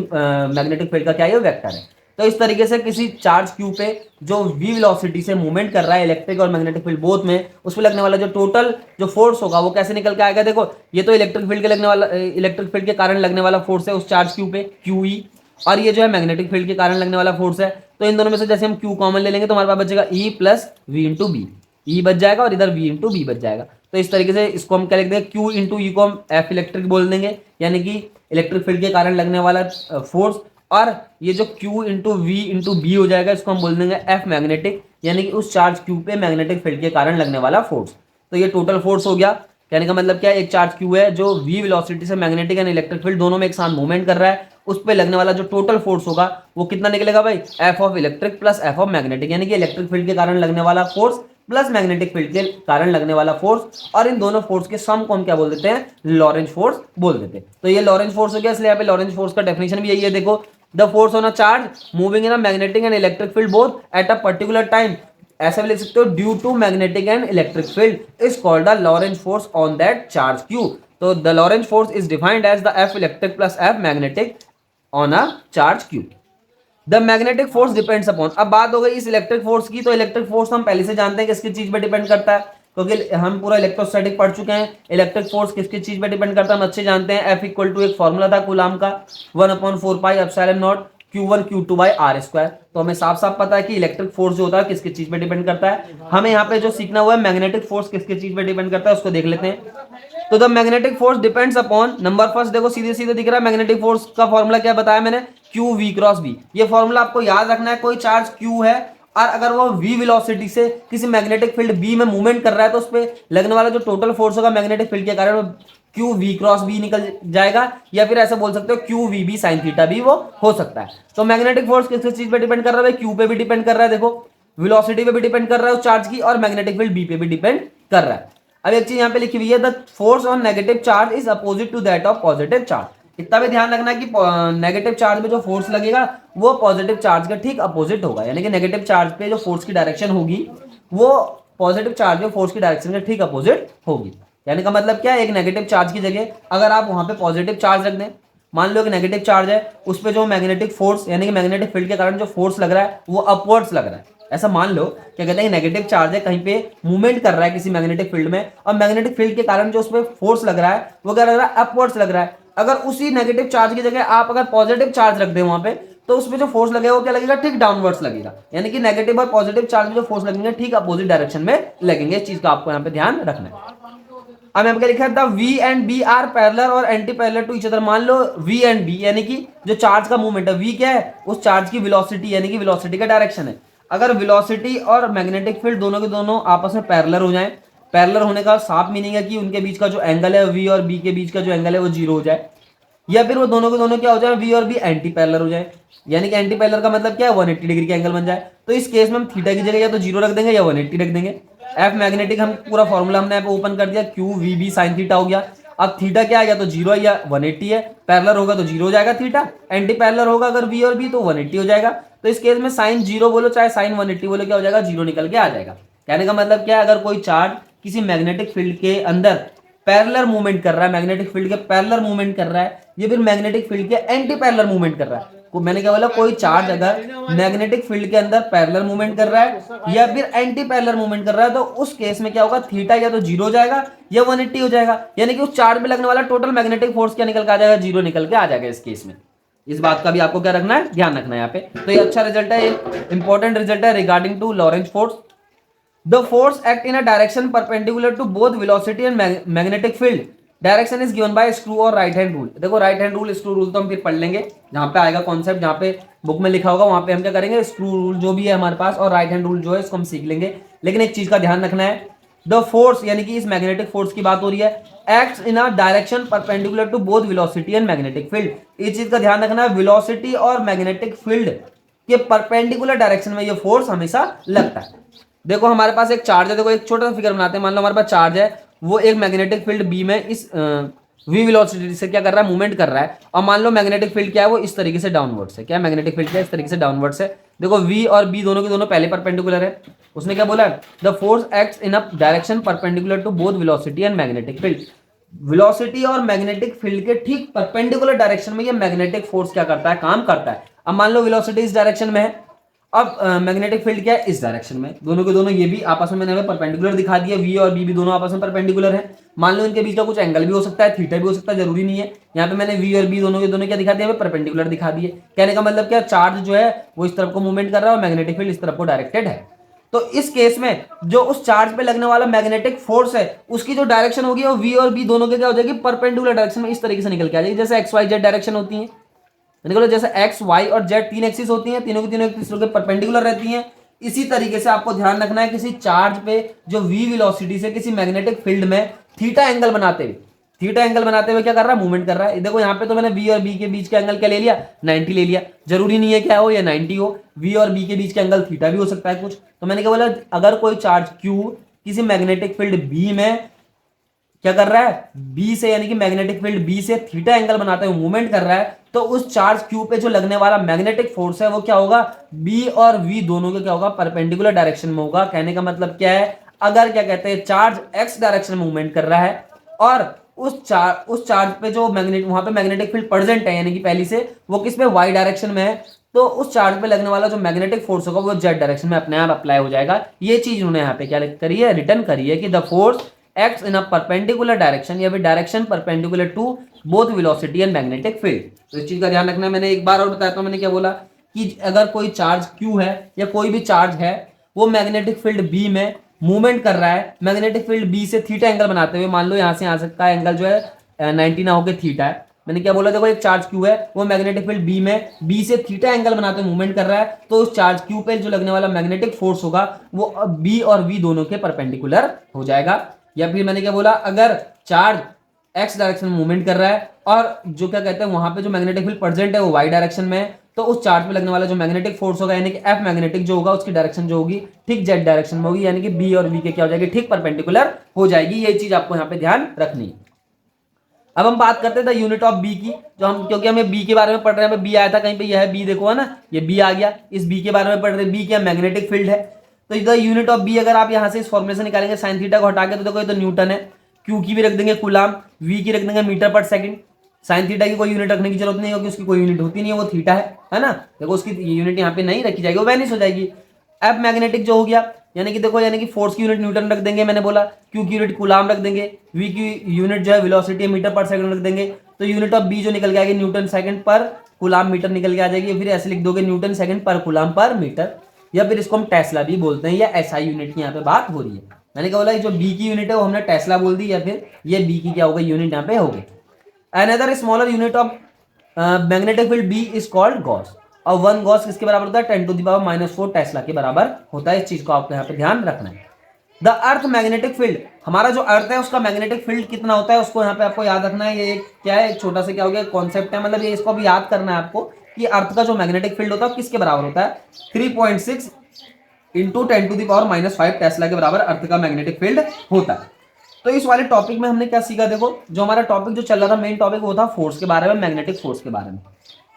मैग्नेटिक फील्ड का क्या है, वेक्टर है। तो इस तरीके से किसी चार्ज क्यू पे जो v वेलोसिटी से मूवमेंट कर रहा है इलेक्ट्रिक और मैग्नेटिक फील्ड बोथ में, उस पर लगने वाला जो टोटल जो फोर्स होगा वो कैसे निकल के आएगा। देखो ये तो इलेक्ट्रिक फील्ड के लगने वाला, इलेक्ट्रिक फील्ड के कारण लगने वाला फोर्स है उस चार्ज क्यू पे, क्यू ई, और ये जो है मैग्नेटिक फील्ड के कारण लगने वाला फोर्स है। तो इन दोनों में से जैसे हम क्यू कॉमन ले लेंगे तो हमारे पास बचेगा E plus V into B, E बच जाएगा और इधर वी इंटू बी बच जाएगा। तो इस तरीके से इसको हम क्या लिख देंगे, क्यू इंटू ई को हम एफ इलेक्ट्रिक बोल देंगे, यानी कि इलेक्ट्रिक फील्ड के कारण लगने वाला फोर्स, और ये जो Q into V into B हो जाएगा इसको हम बोल देंगे F मैग्नेटिक, यानी कि उस चार्ज Q पे मैग्नेटिक फील्ड के कारण लगने वाला फोर्स। तो ये टोटल फोर्स हो गया। कहने का मतलब क्या है, एक चार्ज Q है जो v वेलोसिटी से मैग्नेटिक एंड इलेक्ट्रिक फील्ड दोनों में एक साथ मूवमेंट कर रहा है, उस पर लगने वाला जो टोटल फोर्स होगा वो कितना निकलेगा भाई, F of electric plus F of magnetic, यानी कि इलेक्ट्रिक फील्ड के कारण लगने वाला फोर्स प्लस मैग्नेटिक फील्ड के कारण लगने वाला फोर्स, और इन दोनों फोर्स के सम को हम क्या बोल देते हैं, लॉरेंज फोर्स बोल देते हैं। तो ये लॉरेंज फोर्स हो गया, इसलिए यहाँ पे लॉरेंज फोर्स का डेफिनेशन भी यही है। देखो the force on a charge moving in a magnetic and electric field both at a particular time, ऐसे भी लिख सकते हो, due to magnetic and electric field is called the Lorentz force on that charge Q. तो the Lorentz force is defined as the F electric plus F magnetic on a charge Q. The magnetic force depends upon, अब बात हो गई इस electric force की, तो electric force हम पहले से जानते हैं किसकी चीज पे डिपेंड करता है, क्योंकि हम पूरा इलेक्ट्रोस्टैटिक पढ़ चुके हैं। इलेक्ट्रिक फोर्स किसकी चीज पे डिपेंड करता है हम अच्छे जानते हैं, F इक्वल टू एक फॉर्मूला था कूलाम का, 1/4 pi epsilon naught Q1 Q2 by R square. तो हमें साफ साफ पता है कि इलेक्ट्रिक फोर्स जो होता है किसकी चीज पे डिपेंड करता है। हमें यहाँ पे जो सीखना हुआ है मैग्नेटिक फोर्स किसकी चीज पे डिपेंड करता है उसको देख लेते हैं। तो the magnetic force depends upon, number first देखो सीधे सीधे दिख रहा है, मैग्नेटिक फोर्स का फॉर्मूला क्या बताया मैंने, क्यू वी क्रॉस बी। ये फॉर्मूला आपको याद रखना है, कोई चार्ज क्यू है और अगर वो v वेलोसिटी से किसी मैग्नेटिक फील्ड b में मूवमेंट कर रहा है तो उस पर लगने वाला जो टोटल फोर्स होगा मैग्नेटिक फील्ड के कारण वो क्यू वी क्रॉस बी निकल जाएगा, या फिर ऐसा बोल सकते हो Q V B sine theta भी वो हो सकता है। तो मैग्नेटिक फोर्स किस चीज पे डिपेंड कर रहा है, क्यू पे भी डिपेंड कर रहा है, देखो वेलोसिटी पे भी डिपेंड कर रहा है उस चार्ज की, और मैग्नेटिक फील्ड बी पे भी डिपेंड कर रहा है। अब एक चीज यहाँ पे लिखी हुई है, the force on negative charge is opposite to that of positive charge. इतना भी ध्यान रखना है कि नेगेटिव चार्ज में जो फोर्स लगेगा वो पॉजिटिव चार्ज के ठीक अपोजिट होगा, यानी कि नेगेटिव चार्ज पे जो फोर्स की डायरेक्शन होगी वो पॉजिटिव चार्ज में फोर्स की डायरेक्शन के ठीक अपोजिट होगी। यानी का मतलब क्या है, एक नेगेटिव चार्ज की जगह अगर आप वहां पे पॉजिटिव चार्ज रख दें, मान लो एक नेगेटिव चार्ज है, उस पर जो मैग्नेटिक फोर्स यानी कि मैग्नेटिक फील्ड के कारण जो फोर्स लग रहा है वो अपवर्ड्स लग रहा है। ऐसा मान लो क्या कहते हैं, नेगेटिव चार्ज है, कहीं पे मूवमेंट कर रहा है किसी मैग्नेटिक फील्ड में, और मैग्नेटिक फील्ड के कारण जो उस पर फोर्स लग रहा है वो क्या लग रहा है, अपवर्ड्स लग रहा है। अगर उसी नेगेटिव चार्ज की जगह आप अगर पॉजिटिव चार्ज रख दें वहां पे, तो उसमें जो फोर्स लगेगा वो क्या लगेगा, ठीक डाउनवर्ड्स लगेगा। यानी कि नेगेटिव और पॉजिटिव चार्ज में जो फोर्स लगेंगे ठीक अपोजिट डायरेक्शन में लगेंगे। इस चीज का आपको यहाँ पे ध्यान रखना है। अब यहाँ पे लिखा है the V and B are parallel और anti parallel to each other. मान लो वी एंड बी यानी कि जो चार्ज का मूवमेंट है, वी क्या है, उस चार्ज की वेलोसिटी यानी कि वेलोसिटी का डायरेक्शन है। अगर वेलोसिटी और मैग्नेटिक फील्ड दोनों के दोनों आपस में पैरेलल हो जाए, पैरेलल होने का साफ मीनिंग है कि उनके बीच का जो एंगल है वी और बी के बीच का जो एंगल है वो जीरो हो जाए, या फिर वो दोनों के दोनों क्या हो जाए, वी और बी एंटी पैरेलल हो जाए। यानी कि एंटी पैरेलल का मतलब क्या है, 180 डिग्री का एंगल बन जाए। तो इस केस में हम थीटा की जगह या तो जीरो रख देंगे या 180 रख देंगे। एफ मैग्नेटिक हम पूरा फॉर्मूला हमने यहाँ पे ओपन कर दिया, Q V B sine theta हो गया। अब थीटा क्या है, या तो जीरो है या 180 है, पैरेलल होगा तो जीरो हो जाएगा थीटा, एंटी पैरेलल होगा अगर वी और बी तो 180 हो जाएगा। तो इस केस में साइन जीरो बोलो चाहे साइन 180 बोलो, क्या हो जाएगा, जीरो निकल के आ जाएगा। कहने का मतलब क्या है, अगर कोई चार्ज किसी मैग्नेटिक फील्ड के अंदर पैरेलल मूवमेंट कर रहा है, मैग्नेटिक फील्ड के पैरेलल मूवमेंट कर रहा है, ये फिर मैग्नेटिक फील्ड के एंटी पैरेलल मूवमेंट कर रहा है। मैंने क्या बोला, कोई चार्ज अगर मैग्नेटिक फील्ड के अंदर पैरेलल मूवमेंट कर रहा है या फिर एंटी पैरेलल मूवमेंट कर रहा है, तो उस केस में क्या होगा, थीटा या तो जीरो हो जाएगा या 180 हो जाएगा। यानी कि उस चार्ज पे लगने वाला टोटल मैग्नेटिक फोर्स क्या निकल के आ जाएगा, जीरो निकल के आ जाएगा इस केस में। इस बात का भी आपको क्या रखना है, ध्यान रखना है यहाँ पे। तो ये अच्छा रिजल्ट है, इंपॉर्टेंट रिजल्ट है regarding to Lorentz force. The force act in a direction perpendicular to both velocity and magnetic field. Direction is given by screw और right hand rule। देखो right hand rule, screw rule तो हम फिर पढ़ लेंगे, जहां पे आएगा कॉन्सेप्ट, जहां पे बुक में लिखा होगा वहां पे हम क्या करेंगे, स्क्रू रूल जो भी है हमारे पास और राइट हैंड रूल जो है इसको हम सीख लेंगे। लेकिन एक चीज का ध्यान रखना है, द फोर्स यानी कि इस मैग्नेटिक फोर्स की बात हो रही है, acts in a direction perpendicular to both velocity and magnetic field. इस चीज का ध्यान रखना है, वेलोसिटी और मैग्नेटिक फील्ड के परपेंडिकुलर डायरेक्शन में ये फोर्स हमेशा लगता है। देखो हमारे पास एक चार्ज है, देखो एक छोटा सा फिगर बनाते हैं। मान लो हमारे पास चार्ज है, वो एक मैग्नेटिक फील्ड बी में इस वी वेलोसिटी से क्या कर रहा है, मूवमेंट कर रहा है। और मान लो मैग्नेटिक फील्ड क्या है, वो इस तरीके से डाउनवर्ड से, क्या मैग्नेटिक फील्ड क्या है, इस तरीके से डाउनवर्ड से। देखो वी और बी दोनों के दोनों पहले परपेंडिकुलर है। उसने क्या बोला, the force acts in a direction perpendicular to both velocity and magnetic field. Velocity और मैग्नेटिक फील्ड के ठीक परपेंडिकुलर डायरेक्शन में ये मैग्नेटिक फोर्स क्या करता है, काम करता है। अब मान लो वेलोसिटी इस डायरेक्शन में है, अब मैग्नेटिक फील्ड क्या है, इस डायरेक्शन में। दोनों के दोनों ये भी आपस में मैंने हमें परपेंडिकुलर दिखा दिया, वी और बी भी दोनों आपस में परपेंडिकुलर है। मान लो इनके बीच का कुछ एंगल भी हो सकता है, थीटा भी हो सकता है, जरूरी नहीं है। यहाँ पे मैंने वी और बी दोनों के दोनों क्या दिखा दिया, हमें परपेंडिकुलर दिखा दिए। कहने का मतलब क्या, चार्ज जो है वो इस तरफ को मूवमेंट कर रहा है और मैग्नेटिक फील्ड इस तरफ को डायरेक्टेड है। तो इस केस में जो उस चार्ज पे लगने वाला मैग्नेटिक फोर्स है, उसकी जो डायरेक्शन होगी वो वी और बी दोनों के क्या हो जाएगी, परपेंडिकुलर डायरेक्शन में इस तरीके से निकल के आ जाएगी। जैसे एक्स वाई जेड डायरेक्शन होती है, निकलो जैसे एक्स वाई और जेड तीन एक्सिस होती हैं, तीनों की तीनों एक दूसरे के परपेंडिकुलर रहती हैं। इसी तरीके से आपको ध्यान रखना है, किसी चार्ज पे जो वी वेलोसिटी से किसी मैग्नेटिक फील्ड में थीटा एंगल बनाते हुए क्या कर रहा है, मूवमेंट कर रहा है। देखो यहाँ पे तो मैंने वी और बी के बीच का एंगल क्या ले लिया, 90 ले लिया। जरूरी नहीं है क्या हो या 90 हो, वी और बी के बीच का एंगल थीटा भी हो सकता है कुछ। तो मैंने क्या बोला, अगर कोई चार्ज क्यू किसी मैग्नेटिक फील्ड बी में क्या कर रहा है, बी से यानी कि मैग्नेटिक फील्ड बी से थीटा एंगल बनाते हुए मूवमेंट कर रहा है, तो उस चार्ज क्यू पे जो लगने वाला मैग्नेटिक फोर्स है वो क्या होगा, बी और वी दोनों के क्या होगा, परपेंडिकुलर डायरेक्शन में होगा। कहने का मतलब क्या है, अगर क्या कहते हैं चार्ज एक्स डायरेक्शन में मूवमेंट कर रहा है और उस चार्ज पे जो वहां पे मैग्नेटिक फील्ड प्रेजेंट है, यानी कि पहली से वो किस पे, वाई डायरेक्शन में है, तो उस चार्ज पे लगने वाला जो मैग्नेटिक फोर्स होगा वो जेड डायरेक्शन में अपने आप अप्लाई हो जाएगा। ये चीज उन्होंने यहाँ पे क्या करी है, रिटर्न करी है कि the force acts in a perpendicular direction या फिर direction perpendicular to both velocity and magnetic field. तो इस चीज का ध्यान रखना है। मैंने एक बार और बताया था, मैंने क्या बोला कि अगर कोई चार्ज क्यू है या कोई भी चार्ज है, वो मैग्नेटिक फील्ड बी में मूवमेंट कर रहा है, मैग्नेटिक फील्ड बी से थीटा एंगल बनाते हुए, मान लो यहाँ से यहाँ से का एंगल जो है 90 ना होकर थीटा है। मैंने क्या बोला, देखो एक चार्ज क्यू है, वो मैग्नेटिक फील्ड बी में बी से थीटा एंगल बनाते हुए मूवमेंट कर रहा है, तो उस चार्ज क्यू पे जो लगने वाला मैग्नेटिक फोर्स होगा वो बी और वी दोनों के परपेंडिकुलर हो जाएगा। या फिर मैंने क्या बोला, अगर चार्ज एक्स डायरेक्शन में मूवमेंट कर रहा है, और जो क्या कहते हैं वहां पे जो मैग्नेटिक फील्ड प्रेजेंट है वो वाई डायरेक्शन में है, तो उस चार्ज पे लगने वाला जो मैग्नेटिक फोर्स होगा यानी कि एफ मैग्नेटिक जो होगा उसकी डायरेक्शन जो होगी ठीक जेड डायरेक्शन में होगी, यानी कि बी और वी के क्या हो जाएगी, ठीक परपेंडिकुलर हो जाएगी। ये चीज आपको यहाँ पे ध्यान रखनी है। अब हम बात करते थे यूनिट ऑफ बी की, जो हम क्योंकि हमें बी के बारे में पढ़ रहे हैं, बी आया था कहीं पे, यह है बी, देखो है ना, ये बी आ गया, इस बी के बारे में पढ़ रहे हैं। बी क्या मैग्नेटिक फील्ड है, तो इधर यूनिट ऑफ बी अगर आप यहां से इस फॉर्मूले से निकालेंगे साइन थीटा को हटा के, तो देखो ये तो न्यूटन है, क्यू की भी रख देंगे कूलाम, वी की रख देंगे मीटर पर सेकंड, साइन थीटा की कोई यूनिट रखने की जरूरत नहीं होगी, उसकी कोई यूनिट होती नहीं है, वो थीटा है ना, देखो उसकी यूनिट यहाँ पे नहीं रखी जाएगी, वो वैनिश हो जाएगी। एफ मैग्नेटिक जो हो गया, यानी कि देखो, यानी कि फोर्स की यूनिट न्यूटन रख देंगे, मैंने बोला, क्यू की यूनिट कूलाम रख देंगे, वी की यूनिट जो है वेलोसिटी मीटर पर सेकंड रख देंगे, तो यूनिट ऑफ बी जो निकल के आएगी न्यूटन सेकंड पर कूलाम मीटर निकल के आ जाएगी, फिर ऐसे लिख दोगे न्यूटन सेकंड पर कूलाम पर मीटर, या फिर इसको हम टेस्ला भी बोलते हैं, या एसआई यूनिट की यहाँ पे बात हो रही है। मैंने क्या बोला, जो बी की यूनिट है वो हमने टेस्ला बोल दी, या फिर ये बी की क्या होगा यूनिट यहाँ पे होगी। Another smaller unit of magnetic field B is called gauss, और वन गॉस किसके बराबर होता है, 10⁻⁻⁴ टेस्ला के बराबर होता है। इस चीज को आपको यहाँ पे ध्यान रखना है। द अर्थ मैग्नेटिक फील्ड, हमारा जो अर्थ है उसका मैग्नेटिक फील्ड कितना होता है, उसको यहाँ पे आपको याद रखना है। ये क्या है, एक छोटा सा क्या हो गया कॉन्सेप्ट है, मतलब ये इसको भी याद करना है आपको कि अर्थ का जो मैग्नेटिक फील्ड होता है किसके बराबर होता है, 3.6 इंटू 10⁻⁵ टेस्ला के बराबर अर्थ का मैग्नेटिक फील्ड होता है। तो इस वाले टॉपिक में हमने क्या सीखा, देखो जो हमारा टॉपिक जो चल रहा था मेन टॉपिक वो था फोर्स के बारे में, मैग्नेटिक फोर्स के बारे में।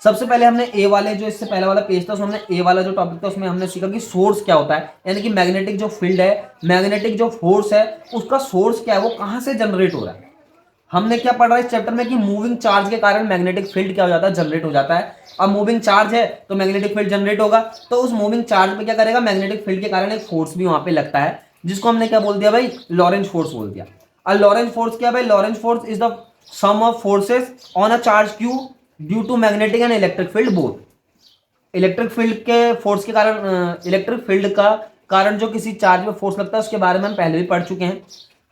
सबसे पहले हमने ए वाले जो इससे पहले वाला पेज था उसमें हमने ए वाला जो टॉपिक था उसमें हमने सीखा कि सोर्स क्या होता है, यानी कि मैग्नेटिक जो फील्ड है, मैग्नेटिक जो फोर्स है उसका सोर्स क्या है, वो कहां से जनरेट हो रहा है। हमने क्या पढ़ा इस चैप्टर में कि मूविंग चार्ज के कारण मैग्नेटिक फील्ड क्या हो जाता है, जनरेट हो जाता है। अब मूविंग चार्ज है तो मैग्नेटिक फील्ड जनरेट होगा, तो उस मूविंग चार्ज पे क्या करेगा, मैग्नेटिक फील्ड के कारण एक फोर्स भी वहां पे लगता है, जिसको हमने क्या बोल दिया भाई, लॉरेंज फोर्स बोल दिया। और लॉरेंज फोर्स क्या भाई, Lorentz force is the sum of forces on a charge Q due to magnetic and electric field both. Electric field के फोर्स के कारण, इलेक्ट्रिक फील्ड का कारण जो किसी चार्ज पे फोर्स लगता है उसके बारे में हम पहले भी पढ़ चुके हैं।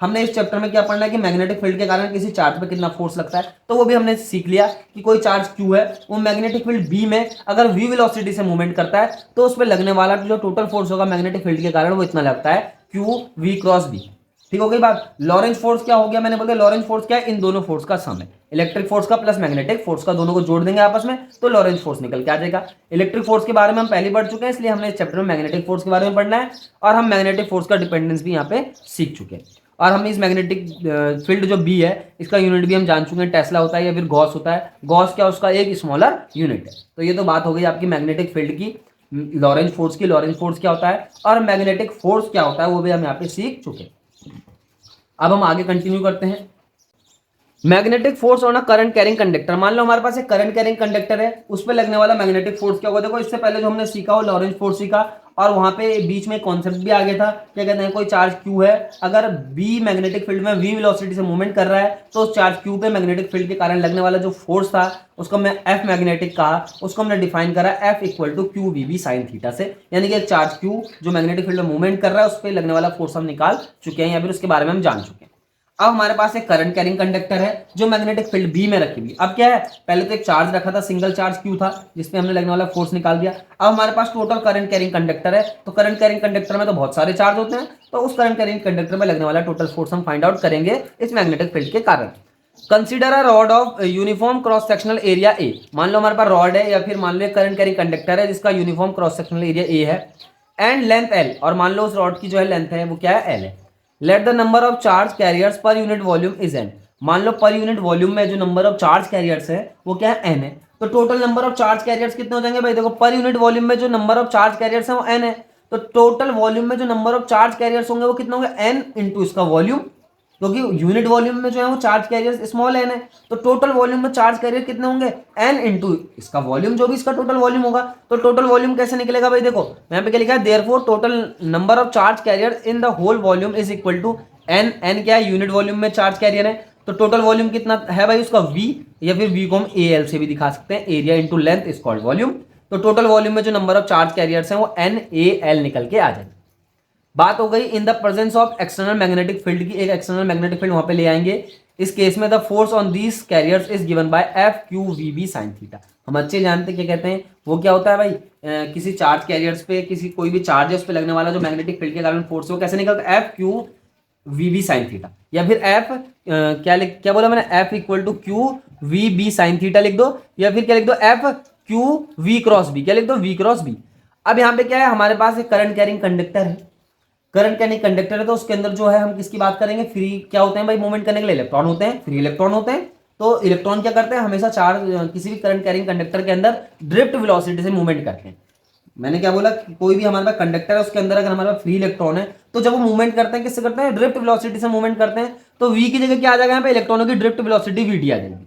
हमने इस चैप्टर में क्या पढ़ना है कि मैग्नेटिक फील्ड के कारण किसी चार्ज पे कितना फोर्स लगता है, तो वो भी हमने सीख लिया कि कोई चार्ज क्यू है वो मैग्नेटिक फील्ड बी में अगर वी वेलोसिटी से मूवमेंट करता है तो उस पर लगने वाला जो टोटल फोर्स होगा मैग्नेटिक फील्ड के कारण वो इतना लगता है, क्यू वी क्रॉस बी। ठीक हो गई बात। लॉरेंज फोर्स क्या हो गया, मैंने बोला लॉरेंज फोर्स क्या है, इन दोनों फोर्स का सम है, इलेक्ट्रिक फोर्स का प्लस मैग्नेटिक फोर्स का, दोनों को जोड़ देंगे आपस में तो लॉरेंज फोर्स निकल के आ जाएगा। इलेक्ट्रिक फोर्स के बारे में हम पहले पढ़ चुके हैं, इसलिए हमने इस चैप्टर में मैग्नेटिक फोर्स के बारे में पढ़ना है, और हम मैग्नेटिक फोर्स का डिपेंडेंस भी यहाँ पे सीख चुके हैं। और हम इस मैग्नेटिक फील्ड जो बी है इसका यूनिट भी हम जान चुके हैं, टेस्ला होता है या फिर गॉस होता है। गॉस क्या, उसका एक स्मॉलर यूनिट है। तो ये तो बात हो गई आपकी मैग्नेटिक फील्ड की, लॉरेंज फोर्स की, लॉरेंज फोर्स क्या होता है और मैग्नेटिक फोर्स क्या होता है वो भी हम यहाँ पे सीख चुके हैं। अब हम आगे कंटिन्यू करते हैं। Magnetic force on a current carrying conductor, मान लो हमारे पास एक करंट कैरिंग कंडक्टर है, उस पर लगने वाला मैग्नेटिक फोर्स क्या होगा। देखो इससे पहले जो हमने सीखा वो लॉरेंज फोर्स सीखा, और वहां पे बीच में कॉन्सेप्ट भी आ गया था, क्या कहते हैं, कोई चार्ज क्यू है, अगर बी मैग्नेटिक फील्ड में वी वेलोसिटी से मूवमेंट कर रहा है तो उस चार्ज क्यू पे मैग्नेटिक फील्ड के कारण लगने वाला जो फोर्स था उसको मैं एफ मैग्नेटिक कहा, उसको हमने डिफाइन करा F equal to Q V B sine theta से, यानी कि एक चार्ज क्यू जो मैग्नेटिक फील्ड में मूवमेंट कर रहा है उस पर लगने वाला फोर्स हम निकाल चुके हैं या फिर उसके बारे में हम जान चुके हैं। अब हमारे पास एक करंट कैरिंग कंडक्टर है जो मैग्नेटिक फील्ड बी में रखी हुई। अब क्या है, पहले तो एक चार्ज रखा था, सिंगल चार्ज क्यू था जिसमें हमने लगने वाला फोर्स निकाल दिया। अब हमारे पास टोटल करंट कैरिंग कंडक्टर है, तो करंट कैरिंग कंडक्टर में तो बहुत सारे चार्ज होते हैं, तो उस करंट कैरिंग कंडक्टर में लगने वाला टोटल फोर्स हम फाइंड आउट करेंगे इस मैग्नेटिक फील्ड के कारण। Consider a rod of uniform cross sectional area ए, मान लो हमारे पास रॉड है या फिर मान लो करंट कैरिंग कंडक्टर है जिसका uniform cross sectional area A है, एंड लेंथ एल, और मान लो उस रॉड की जो है लेंथ है वो क्या है, एल है। Let the number of charge carriers per unit volume is an, मान लो पर यूनिट वॉल्यूम में जो नंबर ऑफ चार्ज कैरियर्स है वो क्या है, एन है। तो total number of charge carriers कितने हो जाएंगे भाई, देखो पर यूनिट वॉल्यूम में जो नंबर ऑफ चार्ज कैरियर्स है वो एन है, तो टोटल वॉल्यूम में जो नंबर ऑफ चार्ज कैरियर्स होंगे वो कितने होंगे, एन इंटू इसका वॉल्यूम, क्योंकि यूनिट वॉल्यूम में जो है वो चार्ज कैरियर्स स्मॉल एन है, तो टोटल वॉल्यूम में चार्ज कैरियर कितने होंगे, एन इंटू इसका वॉल्यूम जो भी इसका टोटल वॉल्यूम होगा। तो टोटल वॉल्यूम कैसे निकलेगा भाई, देखो यहाँ पे क्या लिखा है, therefore total number of charge carrier in the whole volume is equal to N, N क्या है, यूनिट वॉल्यूम में चार्ज कैरियर है, तो टोटल वॉल्यूम कितना है भाई उसका v, या फिर v को हम ए एल से भी दिखा सकते हैं, area into length is called volume. तो टोटल वॉल्यूम में जो नंबर ऑफ चार्ज कैरियर्स हैं वो एन ए एल निकल के आ जाएंगे। बात हो गई in the presence of external magnetic field की, एक एक्सटर्नल मैग्नेटिक फील्ड वहां पे ले आएंगे। इस केस में the force on these carriers is given by F Q V B sine theta. हम अच्छे जानते क्या कहते हैं, वो क्या होता है भाई, किसी चार्ज कैरियर्स पे किसी कोई भी चार्ज है उस पे लगने वाला जो मैग्नेटिक फील्ड के कारण फोर्स है वो कैसे निकलता है, F Q V B sine theta, या फिर एफ क्या बोला मैंने, F equal to Q V B sine theta लिख दो, या फिर क्या लिख दो, F Q V cross B, क्या लिख दो, वी क्रॉस बी। अब यहाँ पे क्या है, हमारे पास एक करंट कैरिंग कंडक्टर है, करंट कैरिंग कंडक्टर है, तो उसके अंदर जो है हम किसकी बात करेंगे, फ्री क्या होते हैं भाई, मूवमेंट करने के लिए इलेक्ट्रॉन होते हैं, फ्री इलेक्ट्रॉन होते हैं। तो इलेक्ट्रॉन क्या करते हैं, हमेशा चार्ज किसी भी करंट कैरिंग कंडक्टर के अंदर ड्रिफ्ट वेलोसिटी से मूवमेंट करते हैं। मैंने क्या बोला कि कोई भी हमारे पास कंडक्टर है उसके अंदर अगर हमारे पास फ्री इलेक्ट्रॉन है, तो जब वो मूवमेंट करते हैं किससे करते हैं, ड्रिफ्ट वेलोसिटी से मूवमेंट करते हैं। तो वी की जगह क्या आ जाएगा यहाँ पे, इलेक्ट्रॉनों की ड्रिफ्ट वेलोसिटी वी डी आ जाएगी।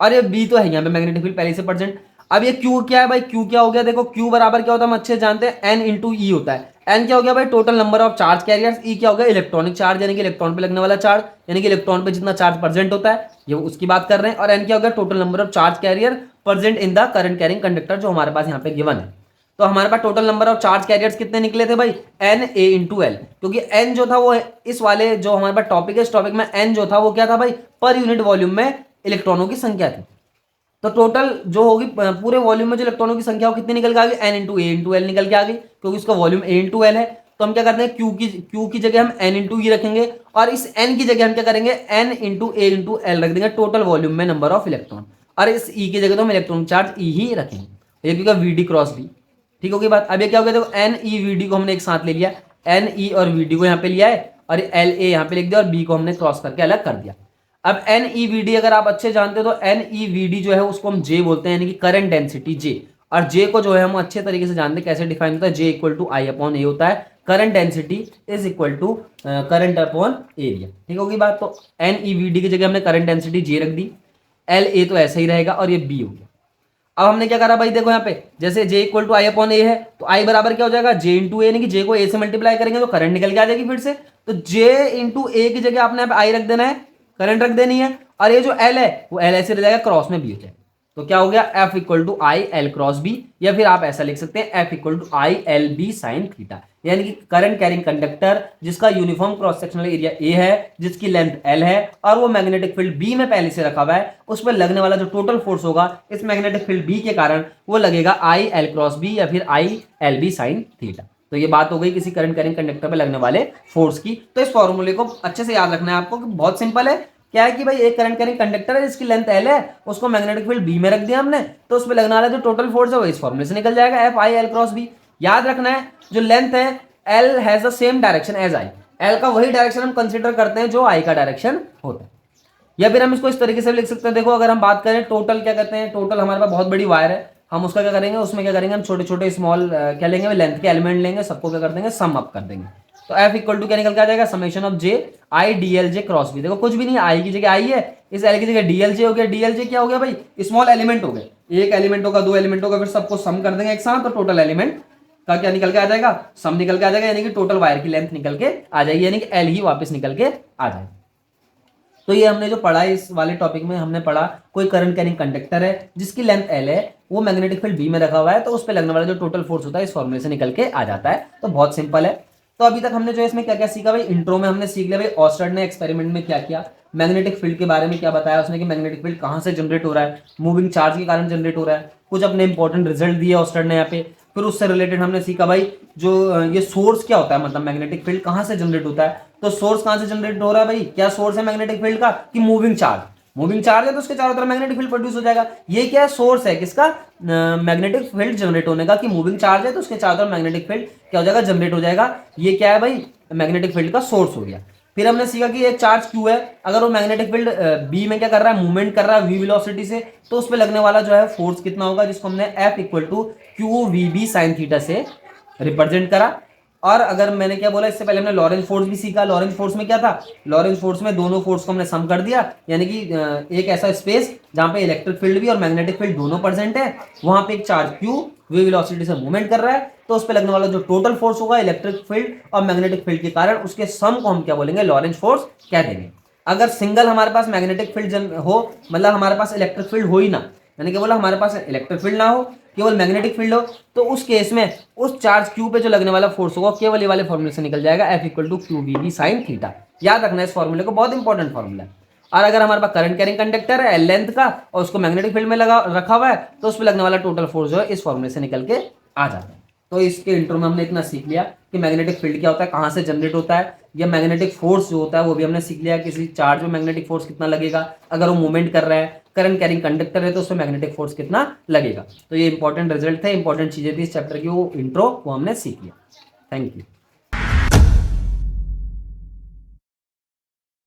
और ये बी तो है यहाँ पे मैग्नेटिक फील्ड पहले से प्रेजेंट। अब ये क्यू क्या है भाई, क्यू क्या हो गया, देखो क्यू बराबर क्या होता है हम अच्छे जानते हैं, एन इंटू ई होता है। एन क्या हो गया भाई, total number of charge carriers, E क्या हो गया, इलेक्ट्रॉनिक चार्ज यानी कि इलेक्ट्रॉन पे लगने वाला चार्ज, यानी कि इलेक्ट्रॉन पे जितना चार्ज प्रेजेंट होता है ये उसकी बात कर रहे हैं। और एन क्या हो गया, total number of charge carrier present in the current carrying conductor, जो हमारे पास यहाँ पे गिवन है। तो हमारे पास total number of charge carriers कितने निकले थे भाई, एन ए इंटू एल, क्योंकि एन जो था वो इस वाले जो हमारे पास टॉपिक है, इस टॉपिक में एन जो था वो क्या था भाई, पर यूनिट वॉल्यूम में इलेक्ट्रॉनों की संख्या थी। तो टोटल जो होगी पूरे वॉल्यूम में जो इलेक्ट्रॉनों की संख्या हो कितनी निकल के आ गई, एन इंटू ए इंटू एल निकल के आ गई, क्योंकि उसका वॉल्यूम ए इंटू एल है। तो हम क्या करते हैं, क्यू की जगह हम एन इंटू ई रखेंगे, और इस एन की जगह हम क्या करेंगे, एन इंटू ए इंटू एल रख देंगे, टोटल वॉल्यूम में नंबर ऑफ इलेक्ट्रॉन। और इस ई की जगह तो हम इलेक्ट्रॉन चार्ज ई ही रखेंगे, ये क्योंकि वी डी क्रॉस बी। ठीक होगी बात। अब ये क्या हो गया, देखो एन ई वी डी को हमने एक साथ ले लिया, एन ई और वी डी को यहाँ पे लिया है, और एल ए यहाँ पे लिख दिया, और बी को हमने क्रॉस करके अलग कर दिया। अब एन ई वी डी अगर आप अच्छे जानते हो तो एन ई वी डी जो है उसको हम जे बोलते हैं, यानी कि करंट डेंसिटी जे। और जे को जो है हम अच्छे तरीके से जानते हैं कैसे डिफाइन होता है, J equal to I upon A होता है, current density is equal to current upon area. ठीक होगी बात। तो एन ई वी डी की जगह हमने करंट डेंसिटी जे रख दी, एल ए तो ऐसा ही रहेगा, और ये बी हो गया। अब हमने क्या करा भाई, देखो यहाँ पे जैसे जे इक्वल टू आई अपॉन ए है, तो आई बराबर क्या हो जाएगा, जे इंटू ए, यानी कि जे को ए से मल्टीप्लाई करेंगे तो करंट निकल के आ जाएगी फिर से। तो जे इंटू ए की जगह आपने यहाँ पे आई रख देना है, करंट रख देनी है, और ये जो एल है वो एल ऐसे रह जाएगा, क्रॉस में बी हो जाएगा। तो क्या हो गया, F equal to I L cross B, या फिर आप ऐसा लिख सकते हैं F equal to I L B sine theta, यानी कि करंट कैरिंग कंडक्टर जिसका uniform cross sectional area A है, जिसकी लेंथ एल है, और वो मैग्नेटिक फील्ड बी में पहले से रखा हुआ है, उस पर लगने वाला जो टोटल फोर्स होगा इस मैग्नेटिक फील्ड बी के कारण वो लगेगा आई एल क्रॉस बी या फिर I L B sine theta. तो ये बात हो गई किसी करंट कैरिंग कंडक्टर पे लगने वाले फोर्स की। तो इस फॉर्मूले को अच्छे से याद रखना है आपको, बहुत सिंपल है। क्या है कि भाई एक करंट कैरिंग कंडक्टर है जिसकी लेंथ एल है, उसको मैग्नेटिक फील्ड बी में रख दिया हमने, तो उसमें लगने वाला जो टोटल फोर्स है वो इस फॉर्मूले से निकल जाएगा, F I L cross B. याद रखना है जो लेंथ है L has the same direction as I, L का वही डायरेक्शन हम कंसीडर करते हैं जो आई का डायरेक्शन होता है। या फिर हम इसको इस तरीके से लिख सकते हैं, देखो अगर हम बात करें टोटल, क्या कहते हैं, टोटल हमारे पास बहुत बड़ी वायर है, हम उसका क्या करेंगे, उसमें क्या करेंगे, हम छोटे छोटे स्मॉल क्या लेंगे, लेंथ के एलिमेंट लेंगे, सबको क्या कर देंगे, सम अप कर देंगे। तो एफ इक्वल टू क्या निकल के आ जाएगा, summation of J I D L J cross B. देखो कुछ भी नहीं, आई की जगह आई है, इस एल की जगह डी एल जे हो गया, डी एल जे क्या हो गया भाई, स्मॉल एलिमेंट हो गए, एक एलिमेंट होगा, दो एलिमेंट होगा, फिर सबको सम कर देंगे एक साथ, तो टोटल एलिमेंट का क्या निकल के आ जाएगा, सम निकल के आ जाएगा, यानी कि टोटल वायर की लेंथ निकल के आ जाएगी, यानी कि एल ही वापस निकल के आ जाएगा। तो ये हमने जो पढ़ा इस वाले टॉपिक में, हमने पढ़ा कोई करंट कैरिंग कंडक्टर है जिसकी लेंथ एल है, वो मैग्नेटिक फील्ड बी में रखा हुआ है, तो उस पर लगने वाला जो टोटल फोर्स होता है इस फॉर्मूले से निकल के आ जाता है। तो बहुत सिंपल है। तो अभी तक हमने जो इसमें क्या क्या सीखा भाई, इंट्रो में हमने सीख लिया भाई ऑस्टर्ड ने एक्सपेरिमेंट में क्या किया, मैग्नेटिक फील्ड के बारे में क्या बताया उसने कि मैग्नेटिक फील्ड कहाँ से जनरेट हो रहा है, मूविंग चार्ज के कारण जनरेट हो रहा है, कुछ अपने इंपॉर्टेंट रिजल्ट दिए ऑस्टर्ड ने यहाँ पे। फिर उससे रिलेटेड हमने सीखा भाई जो ये सोर्स क्या होता है, मतलब मैग्नेटिक फील्ड कहाँ से जनरेट होता है। तो सोर्स कहाँ से जनरेट हो रहा है भाई, क्या सोर्स है मैग्नेटिक फील्ड का, कि मूविंग चार्ज, मूविंग चार्ज है तो उसके चारों तरफ मैग्नेटिक फील्ड प्रोड्यूस हो जाएगा। ये क्या है, सोर्स है किसका, मैग्नेटिक फील्ड जनरेट होने का, कि मूविंग चार्ज है तो उसके चारों तरफ मैग्नेटिक फील्ड क्या हो जाएगा, जनरेट हो जाएगा। ये क्या है भाई, मैग्नेटिक फील्ड का सोर्स हो गया। फिर हमने सीखा कि एक चार्ज क्यू है, अगर वो मैग्नेटिक फील्ड बी में क्या कर रहा है, मूवमेंट कर रहा है वी वेलोसिटी से, तो उस पर लगने वाला जो है फोर्स कितना होगा, जिसको हमने F equal to Q V B sine theta से रिप्रेजेंट करा। और अगर मैंने क्या बोला, इससे पहले हमने लॉरेंज फोर्स भी सीखा। लॉरेंज फोर्स में क्या था, लॉरेंज फोर्स में दोनों फोर्स को हमने सम कर दिया, यानी कि एक ऐसा स्पेस जहां पे इलेक्ट्रिक फील्ड भी और मैग्नेटिक फील्ड दोनों प्रेजेंट है, वहां पे एक चार्ज क्यू वी वेलोसिटी से मूवमेंट कर रहा है, तो उस पर लगने वाला जो टोटल फोर्स होगा इलेक्ट्रिक फील्ड और मैग्नेटिक फील्ड के कारण, उसके सम को हम क्या बोलेंगे, लॉरेंज फोर्स कह देंगे। अगर सिंगल हमारे पास मैग्नेटिक फील्ड हो, मतलब हमारे पास इलेक्ट्रिक फील्ड हो ही ना, मैंने क्या बोला, हमारे पास इलेक्ट्रिक फील्ड ना हो, केवल मैग्नेटिक फील्ड हो, तो उस केस में उस चार्ज क्यू पे जो लगने वाला फोर्स होगा केवल ये वाले फॉर्मूले से निकल जाएगा, F equal to Q V B sine theta. याद रखना है इस फॉर्मूले को, बहुत इंपॉर्टेंट फॉर्मूला है। और अगर हमारे पास करंट कैरिंग कंडक्टर है एल लेंथ का और उसको मैग्नेटिक फील्ड में लगा रखा हुआ है, तो उस पर लगने वाला टोटल फोर्स जो है इस फॉर्मूले से निकल के आ जाता है। तो इसके इंट्रो में हमने इतना सीख लिया कि मैग्नेटिक फील्ड क्या होता है, कहाँ से जनरेट होता है, या मैग्नेटिक फोर्स जो होता है वो भी हमने सीख लिया, किसी चार्ज में मैग्नेटिक फोर्स कितना लगेगा, अगर वो मूवमेंट कर रहा है, करंट कैरिंग कंडक्टर है तो उसमें मैग्नेटिक फोर्स कितना लगेगा। तो ये इंपॉर्टेंट रिजल्ट थे, इंपॉर्टेंट चीजें थी इस चैप्टर की, वो इंट्रो वो हमने सीख लिया। Thank you.